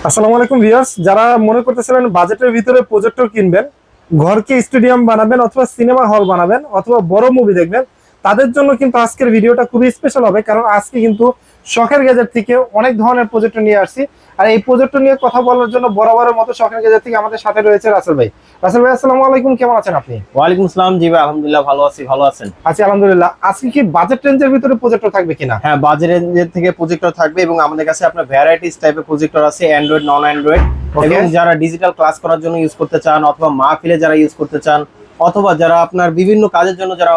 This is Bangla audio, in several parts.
আসসালামু আলাইকুম ভিউয়ার্স, যারা মনে করতেছিলেন বাজেটের ভিতরে প্রজেক্টর কিনবেন, ঘরকে স্টেডিয়াম বানাবেন অথবা সিনেমা হল বানাবেন অথবা বড় মুভি দেখবেন, তাদের জন্য কিন্তু আজকের ভিডিওটা খুবই স্পেশাল হবে। কারণ আজকে কিন্তু শখের গ্যাজেট থেকে অনেক ধরনের প্রজেক্টর নিয়ে আসছি। আর এই প্রজেক্টর নিয়ে কথা বলার জন্য বরাবরের মতো শখের গ্যাজেট থেকে আমাদের সাথে রয়েছে রাসেল ভাই। রাসেল ভাই, আসসালামু আলাইকুম, কেমন আছেন আপনি? ওয়ালাইকুম আসসালাম। জি ভাই, আলহামদুলিল্লাহ ভালো আছি। ভালো আছেন? আছি আলহামদুলিল্লাহ। আজকে কি বাজেট রেঞ্জের ভিতরে প্রজেক্টর থাকবে কিনা? হ্যাঁ, বাজেট রেঞ্জের থেকে প্রজেক্টর থাকবে এবং আমাদের কাছে আপনার ভ্যারাইটিস টাইপের প্রজেক্টর আছে, অ্যান্ড্রয়েড, নন অ্যান্ড্রয়েড। এবং যারা ডিজিটাল ক্লাস করার জন্য ইউজ করতে চান অথবা মাহফিলে যারা ইউজ করতে চান অথবা যারা আপনার বিভিন্ন কাজের জন্য যারা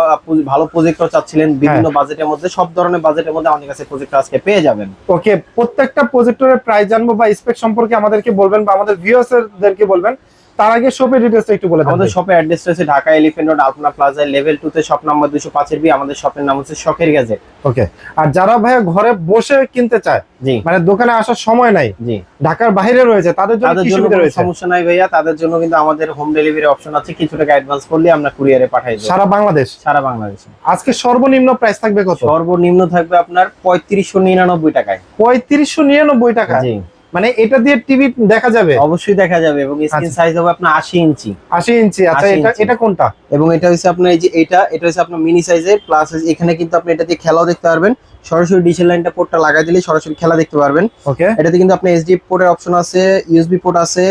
ভালো প্রজেক্টর চাচ্ছিলেন বিভিন্ন বাজেটের মধ্যে, সব ধরনের বাজেটের মধ্যে আমাদের কাছে প্রজেক্টর আজকে পেয়ে যাবেন। ওকে, প্রত্যেকটা প্রজেক্টরের প্রাইস জানবো বা স্পেক সম্পর্কে আমাদেরকে বলবেন বা আমাদের ভিউয়ার্সদেরকে বলবেন। তার আগে শপের ডিটেইলসটা একটু বলে দেন। আমাদের শপের অ্যাড্রেসটা হচ্ছে ঢাকা এলিফ্যান্ট রোড, আলপনা প্লাজা, লেভেল 2 তে শপ নাম্বার 205 বি। আমাদের শপের নাম হচ্ছে শখের গ্যাজেট। ওকে, আর যারা ভাইয়া ঘরে বসে কিনতে চায়, জি মানে দোকানে আসার সময় নাই, জি, ঢাকার বাইরে রয়েছে, তাদের জন্য কি সুবিধা কোনো রয়েছে? সমস্যা নাই ভাইয়া, তাদের জন্য কিন্তু আমাদের হোম ডেলিভারি অপশন আছে। কিছু টাকা অ্যাডভান্স করলে আমরা কুরিয়ারে পাঠাই দেব সারা বাংলাদেশ। সারা বাংলাদেশে। আজকে সর্বনিম্ন প্রাইস থাকবে কত? সর্বনিম্ন থাকবে আপনার 3599 টাকায়। 3599 টাকা? জি, মানে এটা দিয়ে টিভি দেখা যাবে? অবশ্যই দেখা যাবে এবং স্ক্রিন সাইজ হবে আপনার 80 ইঞ্চি। 80 ইঞ্চি? আচ্ছা, 80 এটা ইঞ্চি। এটা কোনটা? এবং এটা হচ্ছে আপনার এই যে এটা হচ্ছে আপনার মিনি সাইজের, প্লাস এখানে কিন্তু আপনি এটা দিয়ে খেলাও দেখতে পারবেন। সরাসরি ডিশের লাইনটা পোর্টটা লাগাই দিলে সরাসরি খেলা দেখতে পারবেন। ওকে, এটাতে কিন্তু আপনি এইচডি পোর্টের অপশন আছে, ইউএসবি পোর্ট আছে,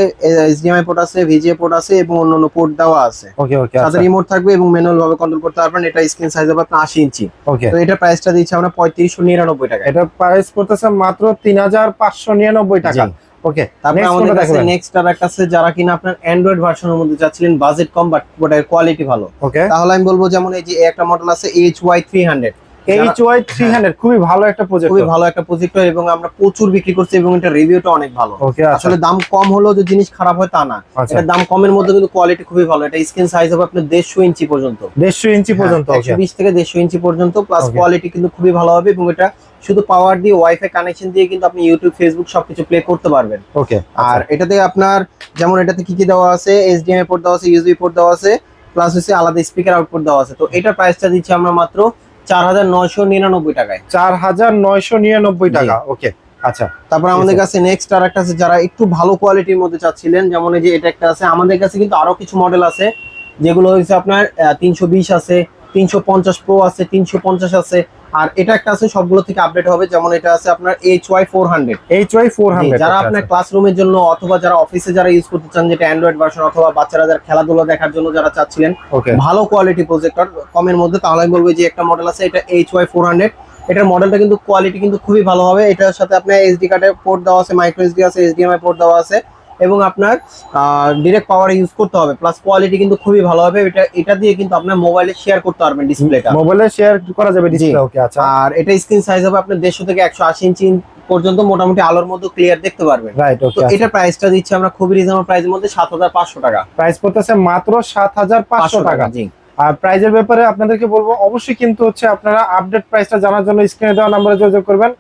এইচডিএমআই পোর্ট আছে, ভিজিএ পোর্ট আছে এবং অন্যান্য পোর্ট দেওয়া আছে। ওকে, ওকে, সাথে আচ্ছা, রিমোট থাকবে এবং ম্যানুয়াল ভাবে কন্ট্রোল করতে পারবেন। এটা স্ক্রিন সাইজ হবে আপনার 80 ইঞ্চি। ওকে। তো এটা প্রাইসটা দিচ্ছি আমরা 3599 টাকা। এটা প্রাইস করতেছে মাত্র 3599 টাকা। জি। ওকে, তারপরে নেক্সট আমাদের কোনটা কাছে দেখাবেন? নেক্সট আর একটা আছে, যারা কিনা আপনার অ্যান্ড্রয়েড ভার্সনের মধ্যে চাচ্ছিলেন, বাজেট কম বাট ওটার কোয়ালিটি ভালো, ওকে, তাহলে আমি বলবো যেমন এই যে একটা মডেল আছে HY300। HY300 খুবই ভালো একটা প্রজেক্ট, খুবই ভালো একটা প্রজেক্টর এবং আমরা প্রচুর বিক্রি করছি এবং এটা রিভিউটা অনেক ভালো। ওকে। আসলে দাম কম হলেও যে জিনিস খারাপ হয় তা না, আচ্ছা, এটা দাম কমের মধ্যে কিন্তু কোয়ালিটি খুবই ভালো। এটা স্ক্রিন সাইজ হবে আপনার 150 ইঞ্চি পর্যন্ত, 150 ইঞ্চি পর্যন্ত? ওকে, 120 থেকে 150 ইঞ্চি পর্যন্ত, প্লাস Okay. কোয়ালিটি কিন্তু খুবই ভালো হবে। এবং এটা শুধু পাওয়ার দিয়ে ওয়াইফাই কানেকশন দিয়ে কিন্তু আপনি ইউটিউব, ফেসবুক সবকিছু প্লে করতে পারবেন। ওকে। আর এটাতে আপনার যেমন এটাতে কি কি দেওয়া আছে, এইচডিএমআই পোর্ট দেওয়া আছে, ইউএসবি পোর্ট দেওয়া আছে, প্লাস হচ্ছে আলাদা স্পিকার আউটপুট দেওয়া আছে। তো এটা প্রাইসটা দিচ্ছি আমরা মাত্র 4999 টাকায়। 4999 টাকা। ওকে, আচ্ছা। তারপর আমাদের কাছে নেক্সট আর একটা আছে, যারা একটু ভালো কোয়ালিটির মধ্যে চাচ্ছিলেন, যেমন এই যে এটা একটা আছে। আমাদের কাছে কিন্তু আরো কিছু মডেল আছে, যেগুলো হচ্ছে আপনার 320 আছে, 350 প্রো আছে, 350 আছে। আর এটা একটা আছে সবগুলো থেকে আপডেট হবে, যেমন এটা আছে আপনার HY400। HY400 যারা আপনার ক্লাসরুমের জন্য অথবা যারা অফিসে যারা ইউজ করতে চান, যেটা অ্যান্ড্রয়েড ভার্সন, অথবা বাচ্চারা যারা খেলাধুলা দেখার জন্য যারা চাচ্ছিলেন ওকে, ভালো কোয়ালিটি প্রজেক্টর কমের মধ্যে, তাহলে আমি বলবো যে একটা মডেল আছে, এটা HY400। এটার মডেলটা কিন্তু কোয়ালিটি কিন্তু খুবই ভালো হবে। এটার সাথে আপনার এসডি কার্ডের পোর্ট দেওয়া আছে, মাইক্রো এসডি আছে, এইচডিএমআই পোর্ট দেওয়া আছে এবং আপনার ডিরেক্ট পাওয়ার ইউজ করতে হবে, প্লাস কোয়ালিটি কিন্তু খুবই ভালো হবে। এটা দিয়ে কিন্তু আপনার মোবাইলে শেয়ার করতে পারবেন ডিসপ্লেটা, মোবাইলে শেয়ার করা যাবে ডিসপ্লে। ওকে, আচ্ছা। আর এটা স্ক্রিন সাইজ হবে আপনার 150 থেকে 180 ইঞ্চি পর্যন্ত, মোটামুটি আলোর মধ্যে ক্লিয়ার দেখতে পারবেন। রাইট, তো ওকে। এটা প্রাইসটা দিচ্ছি আমরা খুবই রিজনেবল প্রাইসের মধ্যে 7500 টাকা। প্রাইস পড়তেছে মাত্র 7500 টাকা। জি। আর প্রাইজের ব্যাপারে আপনাদেরকে বলবো, অবশ্যই কিন্তু হচ্ছে আপনারা আপডেট প্রাইসটা জানার জন্য স্ক্রিনে দেওয়া নম্বরে যোগাযোগ করবেন।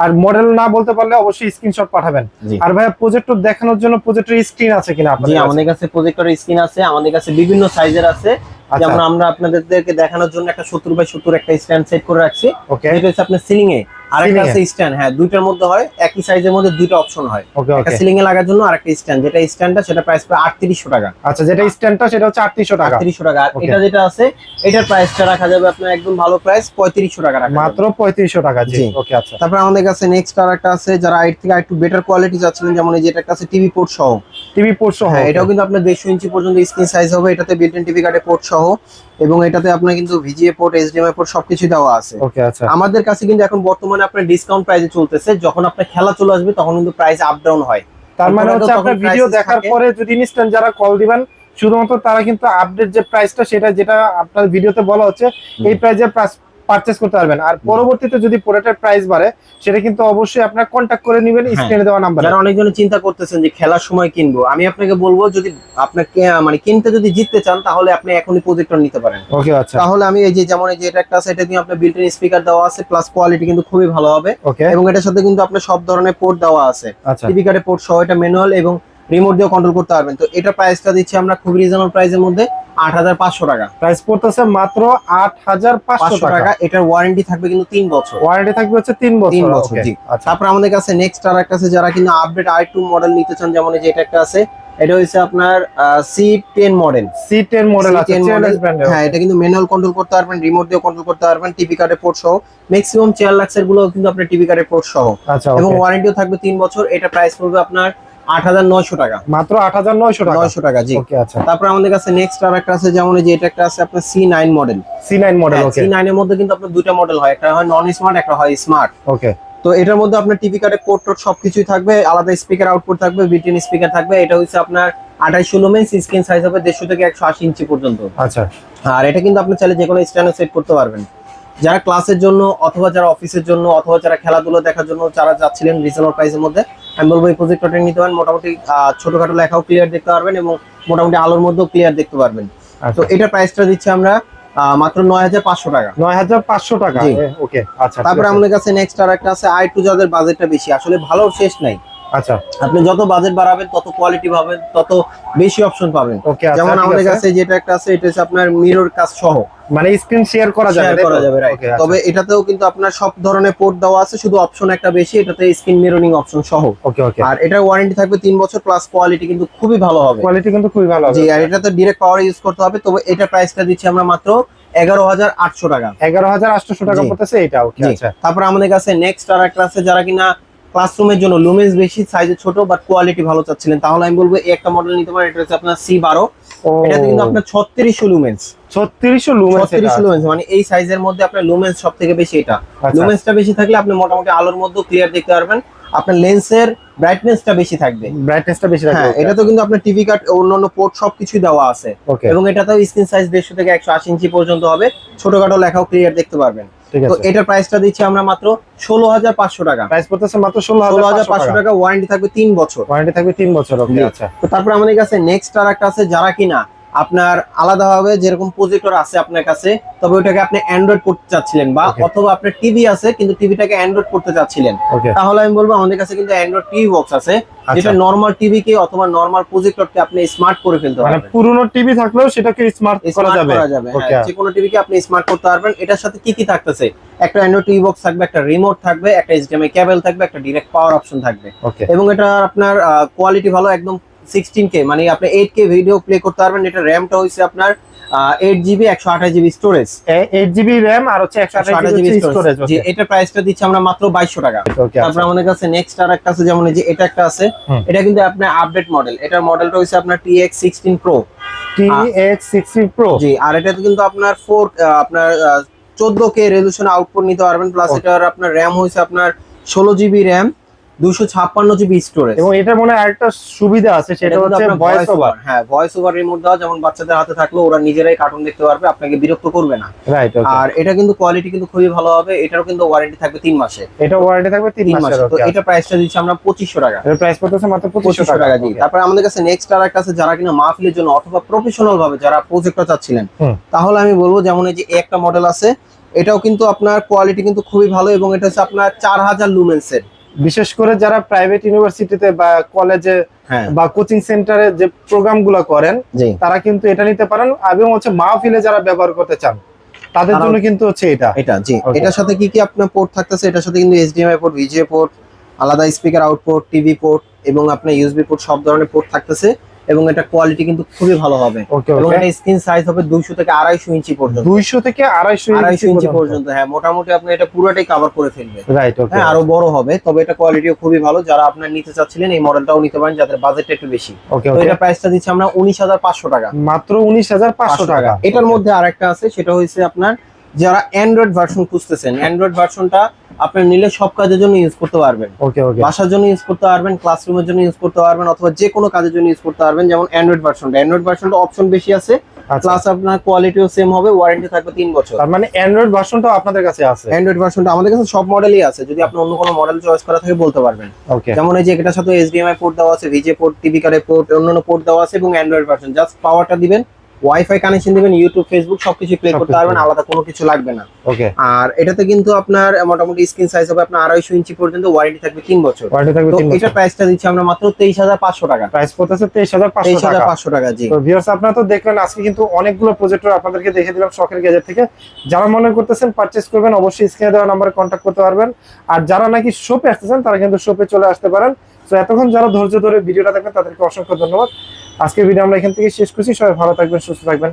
আর মডেল না বলতে পারলে অবশ্যই স্ক্রিনশট পাঠাবেন। জি। আর ভাইয়া, প্রজেক্টর দেখানোর জন্য প্রজেক্টর স্ক্রিন আছে কিনা জি, আপনাদের কাছে? আমাদের কাছে প্রজেক্টরের স্ক্রিন আছে, আমাদের কাছে বিভিন্ন সাইজের আছে। আচ্ছা, যেমন আমরা আপনাদেরকে দেখানোর জন্য একটা 70x70 একটা স্ট্যান্ড সেট করে রাখছি, ওকে। যেটা হচ্ছে আপনার সিলিং এ, আরেকটা আছে স্ট্যান্ড। হ্যাঁ, দুইটার মধ্যে হয়, একই সাইজের মধ্যে দুইটা অপশন হয়। ওকে, একটা ওকে। সিলিং এ লাগার জন্য আরেকটা স্ট্যান্ড, যেটা স্ট্যান্ডটা সেটা প্রাইস প্রায় 3800 টাকা। আচ্ছা, যেটা স্ট্যান্ডটা সেটা হচ্ছে 3800 টাকা। 3800 টাকা। আর Okay. এটা যেটা আছে, এটার প্রাইসটা রাখা যাবে আপনার একদম ভালো প্রাইস 3500 টাকা রাখা মাত্র যাবে। 3500 টাকা। জি, জি। ওকে, আচ্ছা। তারপর আমাদের কাছে নেক্সট আর একটা আছে, যারা এর থেকে একটু বেটার কোয়ালিটি চাচ্ছিলেন, যেমন এই যে এটা একটা আছে টিভি পোর্ট সহ। টিভি পোর্ট সহ? হ্যাঁ, এটাও কিন্তু আপনার 150 ইঞ্চি পর্যন্ত স্ক্রিন সাইজ হবে। এটাতে বিল্ট ইন টিভি কার্ডে পোর্ট সহ এবং এটাতে আপনার কিন্তু ভিজিএ পোর্ট, এইচডিএমআই পোর্ট সবকিছু দেওয়া আছে। ওকে, আচ্ছা। আমাদের কাছে কিন্তু এখন বর্তমানে আপনার ডিসকাউন্ট প্রাইসে চলতেছে। যখন আপনার খেলা চলে আসবে তখন কিন্তু প্রাইস আপ ডাউন হয়। তার মানে হচ্ছে তখন আপনার prices ভিডিও দেখার থাকে। পরে যদি ইনস্ট্যান্ট যারা কল দিবেন, শুধুমাত্র তারা কিন্তু আপডেট যে প্রাইসটা সেটা যেটা আপনার ভিডিওতে বলা হচ্ছে এই প্রাইসে পারচেজ করতে পারবেন। আর পরবর্তীতে যদি প্রোডাক্টের প্রাইস বাড়ে, সেটা কিন্তু অবশ্যই আপনার কন্টাক্ট করে নেবেন স্ক্রিনে দেওয়া নাম্বারে। যারা অনেকজন চিন্তা করতেছেন যে খেলার সময় কিনবো, আমি আপনাকে বলবো যদি আপনাকে মানে কিনতে যদি জিততে চান, তাহলে আপনি এখনই প্রজেক্টর নিতে পারেন। ওকে, আচ্ছা। তাহলে আমি এই যে যেমন এই যে এটা একটা আছে, এটা দিয়ে আপনার বিল্ট ইন স্পিকার দেওয়া আছে, প্লাস কোয়ালিটি কিন্তু খুবই ভালো হবে। ওকে, এবং এটার সাথে কিন্তু আপনার সব ধরনের পোর্ট দেওয়া আছে, আচ্ছা। টিভি কার্ডে পোর্ট সহ। এটা ম্যানুয়াল এবং রিমোট দিয়ে কন্ট্রোল করতে পারবেন। তো এটা প্রাইসটা দিচ্ছি আমরা খুব রিজনেবল প্রাইসের মধ্যে 8500 টাকা। প্রাইস পড়তেছে মাত্র 8500 টাকা। এটার ওয়ারেন্টি থাকবে কিন্তু 3 বছর। ওয়ারেন্টি থাকবে হচ্ছে 3 বছর। 3 বছর জি। আচ্ছা, তারপর আমাদের কাছে নেক্সট আর একটা আছে, যারা কিন্তু আপডেট i2 মডেল নিতে চান, যেমন এই যে এটা একটা আছে, এটা হচ্ছে আপনার C10 মডেল। C10 মডেল আছে, চেয়ারলেস ব্র্যান্ডের। হ্যাঁ, এটা কিন্তু ম্যানুয়াল কন্ট্রোল করতে পারবেন, রিমোট দিয়ে কন্ট্রোল করতে পারবেন, টিভি কার্ডের পোর্ট সহ। ম্যাক্সিমাম 4 লাখের গুলো কিন্তু আপনার টিভি কার্ডের পোর্ট সহ। আচ্ছা, এবং ওয়ারেন্টিও থাকবে 3 বছর। এটা প্রাইস পড়বে আপনার 8900 টাকা। মাত্র 8900 টাকা। 900 টাকা জি। ওকে, আচ্ছা। তারপর আমাদের কাছে নেক্সট আর একটা আছে, যেমন এই যে এটা একটা আছে আপনার C9 মডেল। C9 model. ওকে, C9 এর মধ্যে কিন্তু আপনার দুটো মডেল হয়, একটা হয় নন স্মার্ট, একটা হয় স্মার্ট। ওকে। তো এটার মধ্যে আপনার টিভি কার্ডে পোর্ট টোট সবকিছুই থাকবে, আলাদা স্পিকার আউটপুট থাকবে, বিল্ট-ইন স্পিকার থাকবে। এটা হচ্ছে আপনার 28 লুমেন্স, স্ক্রিন সাইজ হবে 150 থেকে 180 ইঞ্চি পর্যন্ত। আচ্ছা। আর এটা কিন্তু আপনি চাইলে যে কোনো স্ট্যান্ডে সেট করতে পারবেন। যারা ক্লাসের জন্য অথবা যারা অফিসের জন্য অথবা যারা খেলাধুলা দেখার জন্য যারা যাচ্ছিলেন রিজনেবল প্রাইসের মধ্যে, আমি বলবো এই প্রজেক্টরটা নিতে পারেন। মোটামুটি ছোটখাটো লেখাও ক্লিয়ার দেখতে পারবেন এবং মোটামুটি আলোর মধ্যেও ক্লিয়ার দেখতে পারবেন। তো এটা প্রাইসটা দিচ্ছি আমরা মাত্র 9500 টাকা। 9500 টাকা। ওকে, আচ্ছা। তারপরে আমাদের কাছে নেক্সট আর একটা আছে i2, যাদের বাজেটটা বেশি, আসলে ভালো শেষ নাই। আচ্ছা, আপনি যত বাজেট বাড়াবেন তত কোয়ালিটি পাবেন, তত বেশি অপশন পাবেন। ওকে, যেমন আমাদের কাছে যেটা একটা আছে, এটা হচ্ছে আপনার মিরর কাজ সহ, মানে স্ক্রিন শেয়ার করা যাবে, করা যাবে রাইট। তবে এটাতেও কিন্তু আপনার সব ধরনের পোর্ট দেওয়া আছে, শুধু অপশন একটা বেশি, এটাতে স্ক্রিন মিররিং অপশন সহ। ওকে, ওকে। আর এটার ওয়ারেন্টি থাকবে 3 বছর, প্লাস কোয়ালিটি কিন্তু খুবই ভালো হবে। কোয়ালিটি কিন্তু খুবই ভালো হবে জি। আর এটাতে ডাইরেক্ট পাওয়ার ইউজ করতে হবে। তবে এটা প্রাইসটা দিচ্ছি আমরা মাত্র 11800 টাকা। 11800 টাকা পড়তেছে এটা। ওকে, আচ্ছা। তারপর আমাদের কাছে নেক্সট আর একটা আছে, যারা কিনা ক্লাসরুমের জন্য লুমেন্স বেশি, সাইজে ছোট বাট কোয়ালিটি ভালো চাচ্ছিলেন, তাহলে আমি বলবো এই একটা মডেল নিতে পারেন। এটা হচ্ছে আপনার C12। এটাতে কিন্তু আপনার 3600 লুমেন্স। 3600 লুমেন্স। 3600 লুমেন্স মানে এই সাইজের মধ্যে আপনার লুমেন্স সব থেকে বেশি এটা। লুমেন্সটা বেশি থাকলে আপনি মোটামুটি আলোর মধ্যে ক্লিয়ার দেখতে পারবেন। আপনার লেন্সের ব্রাইটনেসটা বেশি থাকবে। হ্যাঁ, এটাতেও কিন্তু আপনার টিভি কার্ড অন্যান্য পোর্ট সবকিছু দেওয়া আছে। এবং এটাতেও স্ক্রিন সাইজ 150 থেকে 180 ইঞ্চি পর্যন্ত হবে, ছোটখাটো লেখাও ক্লিয়ার দেখতে পারবেন। তো এটার প্রাইসটা দিচ্ছি আমরা মাত্র 16500 টাকা। প্রাইস পড়তেছে মাত্র 16500 টাকা। ওয়ারেন্টি থাকবে 3 বছর। ওয়ারেন্টি থাকবে 3 বছর। ওকে, আচ্ছা। তো তারপর আমাদের কাছে নেক্সট আর একটা আছে, যারা কিনা আপনার আলাদাভাবে যেরকম প্রজেক্টর আছে আপনার কাছে, তবে ওটাকে আপনি অ্যান্ড্রয়েড করতে চাচ্ছিলেন, বা অথবা আপনার টিভি আছে কিন্তু টিভিটাকে অ্যান্ড্রয়েড করতে চাচ্ছিলেন, তাহলে আমি বলবো আমাদের কাছে কিন্তু অ্যান্ড্রয়েড টিভি বক্স আছে, যেটা নরমাল টিভি কে অথবা নরমাল প্রজেক্টরকে আপনি স্মার্ট করে ফেলতে পারবেন। মানে পুরনো টিভি থাকলেও সেটাকে স্মার্ট করা যাবে। হ্যাঁ, যে কোনো টিভিকে আপনি স্মার্ট করতে পারবেন। এটার সাথে কি কি থাকতেছে, একটা অ্যান্ড্রয়েড টিভি বক্স থাকবে, একটা রিমোট থাকবে, একটা HDMI কেবল থাকবে, একটা ডাইরেক্ট পাওয়ার অপশন থাকবে। এবং এটা আপনার কোয়ালিটি ভালো, একদম 16K, মানে আপনি 8K ভিডিও প্লে করতে পারবেন। এটা র্যামটা হইছে আপনার 8GB 128GB storage, 8GB RAM আর হচ্ছে 128GB স্টোরেজ। জি। এটা প্রাইসটা দিচ্ছি আমরা মাত্র 2200 টাকা। তারপর আমাদের কাছে নেক্সট আর একটা আছে, যেমন এই যে এটা একটা আছে, এটা কিন্তু আপনার আপডেট মডেল। এটার মডেলটা হইছে আপনার TX16 Pro। TX16 Pro জি। আর এটাতে কিন্তু আপনার 14K রেজোলিউশন আউটপুট নিতে পারবেন, প্লাস এটার আপনার র্যাম হইছে আপনার 16GB র্যাম, 256GB স্টোরেজ। এবং এটা মনে হয় আরেকটা সুবিধা আছে, সেটা হচ্ছে ভয়েস ওভার। হ্যাঁ, ভয়েস ওভার রিমোট দাও, যেমন বাচ্চাদের হাতে থাকলে ওরা নিজেরাই কার্টুন দেখতে পারবে, আপনাকে বিরক্ত করবে না। রাইট। আর এটা কিন্তু কোয়ালিটি কিন্তু খুবই ভালো হবে। এটারও কিন্তু ওয়ারেন্টি থাকবে 3 মাসে। এটা ওয়ারেন্টি থাকবে 3 মাসের। তো এটা প্রাইসটা দিচ্ছি আমরা 2500 টাকা। এর প্রাইস পড়তেছে মাত্র 2500 টাকা। জি। তারপর আমাদের কাছে নেক্সট আর একটা আছে, যারা কিনা মাহফিলের জন্য অথবা প্রফেশনাল ভাবে যারা প্রজেক্টর চাচ্ছিলেন, তাহলে আমি বলবো যেমন এই যে একটা মডেল আছে, এটাও কিন্তু আপনার কোয়ালিটি কিন্তু খুবই ভালো, এবং এটা হচ্ছে আপনার 4000 লুমেন্সের। বিশেষ করে যারা প্রাইভেট ইউনিভার্সিটিতে বা কলেজে বা কোচিং সেন্টারে যে প্রোগ্রামগুলো করেন, তারা কিন্তু এটা নিতে পারেন। এবং হচ্ছে মাহফিলে যারা ব্যবহার করতে চান তাদের জন্য কিন্তু হচ্ছে এটা। জি। এটার সাথে কি কি আপনার পোর্ট থাকতেছে, এটার সাথে কিন্তু HDMI পোর্ট, VGA পোর্ট, আলাদা স্পিকার আউটপুট, টিভি পোর্ট এবং আপনার USB পোর্ট, সব ধরনের পোর্ট থাকতেছে। এবং এটা কোয়ালিটি কিন্তু খুবই ভালো হবে। এবং এটা স্ক্রিন সাইজ হবে 200 থেকে 250 ইঞ্চি পর্যন্ত। 200 থেকে 250 ইঞ্চি পর্যন্ত। হ্যাঁ, মোটামুটি আপনি এটা পুরোটাই কভার করে ফেলবে। রাইট। ওকে। হ্যাঁ, আরো বড় হবে। তবে এটা কোয়ালিটিও খুবই ভালো। যারা আপনার নিতে চাচ্ছিলেন এই মডেলটাও নিতে পারেন, যাদের বাজেটটা একটু বেশি। তো এটা প্রাইসটা দিচ্ছি আমরা 19500 টাকা। মাত্র 19500 টাকা। এটার মধ্যে আরেকটা আছে, সেটা হচ্ছে আপনার যারা অ্যান্ড্রয়েড ভার্সন খুঁজতেছেন, অ্যান্ড্রয়েড ভার্সনটা আপনি নিলে সব কাজের জন্য ইউজ করতে পারবেন। বাসার জন্য ইউজ করতে পারবেন, ক্লাসরুমের জন্য ইউজ করতে পারবেন, অথবা যে কোনো কাজের জন্য ইউজ করতে পারবেন। যেমন অ্যান্ড্রয়েড ভার্সনটা অপশন বেশি আছে, প্লাস আপনার কোয়ালিটিও সেম হবে, ওয়ারেন্টি থাকবে 3 বছর। তার মানে অ্যান্ড্রয়েড ভার্সনটা আপনাদের কাছে আছে? অ্যান্ড্রয়েড ভার্সনটা আমাদের কাছে সব মডেলই আছে। যদি আপনি অন্য কোনো মডেল চয়েস করা থাকে বলতে পারবেন। যেমন এই যে এটার সাথে HDMI পোর্ট দেওয়া আছে, VGA পোর্ট, টিভি কার্ডের পোর্ট, অন্যান্য পোর্ট দেওয়া আছে, এবং অ্যান্ড্রয়েড ভার্সন জাস্ট পাওয়ারটা দিবেন, ওয়াইফাই কানেকশন দিবেন, ইউটিউব ফেসবুক সবকিছু প্লে করতে সবকিছু পারবেন, play। আলাদা কোনো কিছু লাগবে না। ওকে, আর এটাতে কিন্তু আপনার মোটামুটি স্ক্রিন সাইজ হবে আপনার 2.5 ইঞ্চি পর্যন্ত, ওয়ারেন্টি থাকবে 3 বছর। ওয়ারেন্টি থাকবে তো 3 এটা বছর। প্রাইসটা দিচ্ছি আমরা মাত্র 23,500 টাকা। প্রাইস পড়তেছে 23,500 টাকা। 23,500 টাকা, জি। তো ভিউয়ার্স, আপনারা তো দেখলেন আজকে কিন্তু অনেকগুলো প্রজেক্টর আপনাদেরকে দেখে দিলাম শখের গ্যাজেট থেকে। যারা মনে করতেছেন পারচেজ করবেন, অবশ্যই স্ক্রিনে দেওয়া নম্বরে কন্ট্যাক্ট করতে পারবেন। আর যারা নাকি শপে আসতেছেন তারা কিন্তু শপে চলে আসতে পারেন। তো এতক্ষণ যারা ধৈর্য ধরে ভিডিওটা দেখবেন তাদেরকে অসংখ্য ধন্যবাদ। আজকের ভিডিও আমরা এখান থেকে শেষ করছি। সবাই ভালো থাকবেন, সুস্থ থাকবেন।